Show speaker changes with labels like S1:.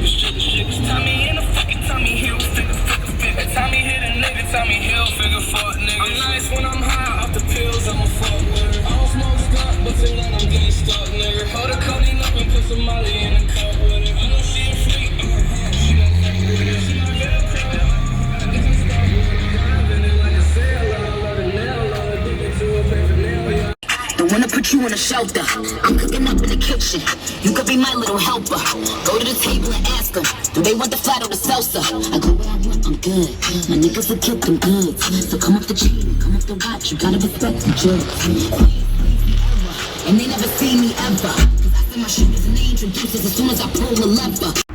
S1: Tommy in the fucking Tommy Hill, figure. Tommy hit a nigga, Tommy Hill, figure fuck nigga. I'm nice when I'm high off the pills, I'm a fuck nigga. I don't smoke stuff, but till then I'm getting stuck, nigga. Hold the codeine up and put some Molly in the cup with it. I know she a freak, she gon' fuck with it. She my girl, I guess I'm stuck with it. Driving it like a sailor, I love the nail, love addicted to a paper nail, yeah.
S2: Don't wanna put you in a shelter. I'm cooking up in the kitchen. You could be my little helper. Go to the table and ask them, do they want the flat or the salsa? I go where I want, I'm good. My niggas will kick them goods. So come up the chain, come up the watch. You gotta respect the judge. And they never see me ever. Cause I send my shooters and they introduce us as soon as I pull the lever.